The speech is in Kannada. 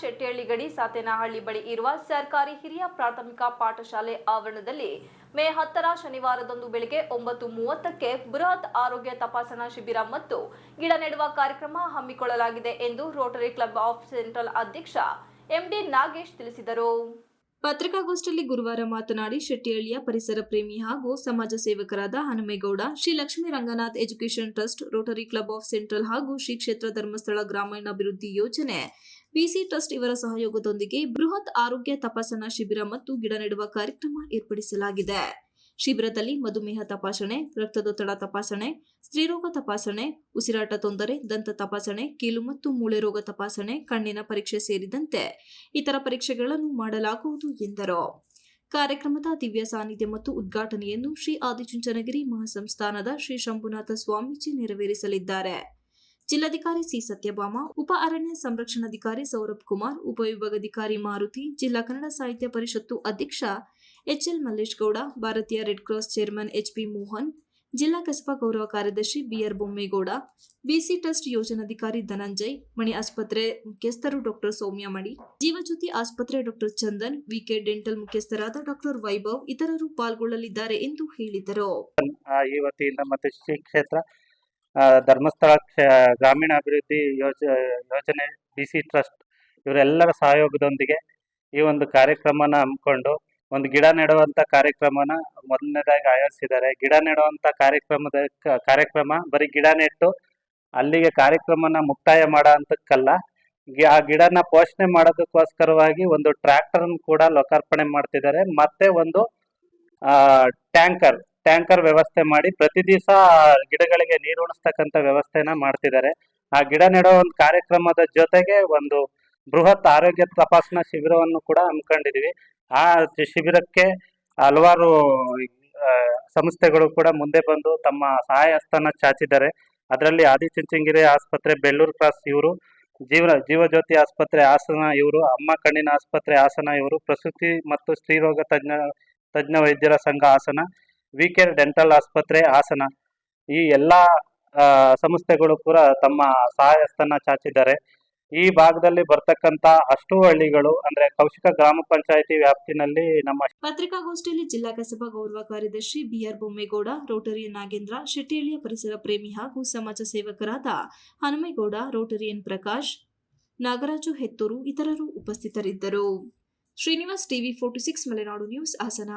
ಶೆಟ್ಟಿಹಳ್ಳಿ ಗಡಿ ಸಾತೇನಹಳ್ಳಿ ಬಳಿ ಇರುವ ಸರ್ಕಾರಿ ಹಿರಿಯ ಪ್ರಾಥಮಿಕ ಪಾಠಶಾಲೆ ಆವರಣದಲ್ಲಿ ಮೇ 10ರ ಶನಿವಾರದಂದು ಬೆಳಗ್ಗೆ 9:30ಕ್ಕೆ ಬೃಹತ್ ಆರೋಗ್ಯ ತಪಾಸಣಾ ಶಿಬಿರ ಮತ್ತು ಗಿಡ ನೆಡುವ ಕಾರ್ಯಕ್ರಮ ಹಮ್ಮಿಕೊಳ್ಳಲಾಗಿದೆ ಎಂದು ರೋಟರಿ ಕ್ಲಬ್ ಆಫ್ ಸೆಂಟ್ರಲ್ ಅಧ್ಯಕ್ಷ ಎಂಡಿ ನಾಗೇಶ್ ತಿಳಿಸಿದರು. ಪತ್ರಿಕಾಗೋಷ್ಠಿಯಲ್ಲಿ ಗುರುವಾರ ಮಾತನಾಡಿ ಶೆಟ್ಟಿಹಳ್ಳಿಯ ಪರಿಸರ ಪ್ರೇಮಿ ಹಾಗೂ ಸಮಾಜ ಸೇವಕರಾದ Hanumegowda, Shri Lakshmi Ranganath education trust, Rotary club of central ಹಾಗೂ ಶ್ರೀ ಕ್ಷೇತ್ರ ಧರ್ಮಸ್ಥಳ ಗ್ರಾಮೀಣಾಭಿವೃದ್ಧಿ ಯೋಜನೆ ಬಿಸಿ ಟ್ರಸ್ಟ್ ಇವರ ಸಹಯೋಗದೊಂದಿಗೆ ಬೃಹತ್ ಆರೋಗ್ಯ ತಪಾಸಣಾ ಶಿಬಿರ ಮತ್ತು ಗಿಡ ನೆಡುವ ಕಾರ್ಯಕ್ರಮ ಏರ್ಪಡಿಸಲಾಗಿದೆ. ಶಿಬಿರದಲ್ಲಿ ಮಧುಮೇಹ ತಪಾಸಣೆ, ರಕ್ತದೊತ್ತಡ ತಪಾಸಣೆ, ಸ್ತ್ರೀರೋಗ ತಪಾಸಣೆ, ಉಸಿರಾಟ ತೊಂದರೆ, ದಂತ ತಪಾಸಣೆ, ಕೀಲು ಮತ್ತು ಮೂಳೆ ರೋಗ ತಪಾಸಣೆ, ಕಣ್ಣಿನ ಪರೀಕ್ಷೆ ಸೇರಿದಂತೆ ಇತರ ಪರೀಕ್ಷೆಗಳನ್ನು ಮಾಡಲಾಗುವುದು ಎಂದರು. ಕಾರ್ಯಕ್ರಮದ ದಿವ್ಯ ಸಾನ್ನಿಧ್ಯ ಮತ್ತು ಉದ್ಘಾಟನೆಯನ್ನು ಶ್ರೀ ಆದಿಚುಂಚನಗಿರಿ ಮಹಾಸಂಸ್ಥಾನದ ಶ್ರೀ ಶಂಭುನಾಥ ಸ್ವಾಮೀಜಿ ನೆರವೇರಿಸಲಿದ್ದಾರೆ. ಜಿಲ್ಲಾಧಿಕಾರಿ ಸಿ. ಸತ್ಯಭಾಮ, ಉಪ ಅರಣ್ಯ ಸಂರಕ್ಷಣಾಧಿಕಾರಿ ಸೌರಭ್ ಕುಮಾರ್, ಉಪವಿಭಾಗಾಧಿಕಾರಿ ಮಾರುತಿ, ಜಿಲ್ಲಾ ಕನ್ನಡ ಸಾಹಿತ್ಯ ಪರಿಷತ್ತು ಅಧ್ಯಕ್ಷ ಎಚ್ಎಲ್ ಮಲ್ಲೇಶ್ ಗೌಡ, ಭಾರತೀಯ red cross chairman HP Mohan, ಜಿಲ್ಲಾ ಕಸಬಾ ಗೌರವ ಕಾರ್ಯದರ್ಶಿ ಬಿಆರ್ ಬೊಮ್ಮೇಗೌಡ, ಬಿಸಿ ಟ್ರಸ್ಟ್ ಯೋಜನಾಧಿಕಾರಿ ಧನಂಜಯ್, ಮಣಿ ಆಸ್ಪತ್ರೆ ಮುಖ್ಯಸ್ಥರು ಡಾ ಸೌಮ್ಯ ಮಣಿ, ಜೀವಜ್ಯೋತಿ ಆಸ್ಪತ್ರೆ ಡಾ ಚಂದನ್, ವಿಕೆ ಡೆಂಟಲ್ ಮುಖ್ಯಸ್ಥರಾದ ಡಾ ವೈಭವ್ ಇತರರು ಪಾಲ್ಗೊಳ್ಳಲಿದ್ದಾರೆ ಎಂದು ಹೇಳಿದರು. ಈ ವತಿಯಿಂದ ಮತ್ತು ಶ್ರೀ ಕ್ಷೇತ್ರ ಧರ್ಮಸ್ಥಳ ಗ್ರಾಮೀಣಾಭಿವೃದ್ಧಿ ಯೋಜನೆ ಬಿಸಿ ಟ್ರಸ್ಟ್ ಇವರೆಲ್ಲರ ಸಹಯೋಗದೊಂದಿಗೆ ಈ ಒಂದು ಕಾರ್ಯಕ್ರಮನ ಹಮ್ಮಿಕೊಂಡು ಒಂದು ಗಿಡ ನೆಡುವಂತ ಕಾರ್ಯಕ್ರಮನ ಮೊದಲನೇದಾಗಿ ಆಯೋಜಿಸಿದ್ದಾರೆ. ಗಿಡ ನೆಡುವಂತ ಕಾರ್ಯಕ್ರಮ ಬರೀ ಗಿಡ ನೆಟ್ಟು ಅಲ್ಲಿಗೆ ಕಾರ್ಯಕ್ರಮನ ಮುಕ್ತಾಯ ಮಾಡೋ ಅಂತಕ್ಕಲ್ಲ, ಆ ಗಿಡನ ಪೋಷಣೆ ಮಾಡೋದಕ್ಕೋಸ್ಕರವಾಗಿ ಒಂದು ಟ್ರ್ಯಾಕ್ಟರ್ ಕೂಡ ಲೋಕಾರ್ಪಣೆ ಮಾಡ್ತಿದ್ದಾರೆ. ಮತ್ತೆ ಒಂದು ಟ್ಯಾಂಕರ್ ವ್ಯವಸ್ಥೆ ಮಾಡಿ ಪ್ರತಿ ದಿವಸ ಗಿಡಗಳಿಗೆ ನೀರು ಉಣಿಸ್ತಕ್ಕಂಥ ವ್ಯವಸ್ಥೆನ ಮಾಡ್ತಿದ್ದಾರೆ. ಆ ಗಿಡ ನೆಡೋ ಒಂದು ಕಾರ್ಯಕ್ರಮದ ಜೊತೆಗೆ ಒಂದು ಬೃಹತ್ ಆರೋಗ್ಯ ತಪಾಸಣಾ ಶಿಬಿರವನ್ನು ಕೂಡ ಹಮ್ಮಿಕೊಂಡಿದೀವಿ. ಆ ಶಿಬಿರಕ್ಕೆ ಹಲವಾರು ಸಂಸ್ಥೆಗಳು ಕೂಡ ಮುಂದೆ ಬಂದು ತಮ್ಮ ಸಹಾಯ ಹಸ್ತನ ಚಾಚಿದ್ದಾರೆ. ಅದರಲ್ಲಿ ಆದಿಚುಂಚನಗಿರಿ ಆಸ್ಪತ್ರೆ ಬೆಳ್ಳೂರು ಕ್ರಾಸ್ ಇವರು, ಜೀವಜ್ಯೋತಿ ಆಸ್ಪತ್ರೆ ಹಾಸನ ಇವರು, ಅಮ್ಮ ಕಣ್ಣಿನ ಆಸ್ಪತ್ರೆ ಹಾಸನ ಇವರು, ಪ್ರಸೂತಿ ಮತ್ತು ಸ್ತ್ರೀರೋಗ ತಜ್ಞ ವೈದ್ಯರ ಸಂಘ ಹಾಸನ, ವಿಕೆ ಡೆಂಟಲ್ ಆಸ್ಪತ್ರೆ ಹಾಸನ, ಈ ಎಲ್ಲಾ ಸಂಸ್ಥೆಗಳು ಕೂಡ ತಮ್ಮ ಸಹಾಯ ಹಸ್ತನ ಚಾಚಿದ್ದಾರೆ. ಈ ಭಾಗದಲ್ಲಿ ಬರ್ತಕ್ಕಂತ ಅಷ್ಟು ಹಳ್ಳಿಗಳು ಅಂದ್ರೆ ಕೌಶಿಕ ಗ್ರಾಮ ಪಂಚಾಯಿತಿ ವ್ಯಾಪ್ತಿನಲ್ಲಿ ನಮ್ಮ ಪತ್ರಿಕಾಗೋಷ್ಠಿಯಲ್ಲಿ ಜಿಲ್ಲಾ ಕಸಬಾ ಗೌರವ ಕಾರ್ಯದರ್ಶಿ ಬಿಆರ್ ಬೊಮ್ಮೇಗೌಡ, ರೋಟರಿಯನ್ ನಾಗೇಂದ್ರ, ಶೆಟ್ಟಿಹಳ್ಳಿಯ ಪರಿಸರ ಪ್ರೇಮಿ ಹಾಗೂ ಸಮಾಜ ಸೇವಕರಾದ ಹನುಮೇಗೌಡ, ರೋಟರಿಯನ್ ಪ್ರಕಾಶ್, ನಾಗರಾಜು ಹೆತ್ತೂರು ಇತರರು ಉಪಸ್ಥಿತರಿದ್ದರು. Srinivas, TV 46 Malenadu news, Hassan.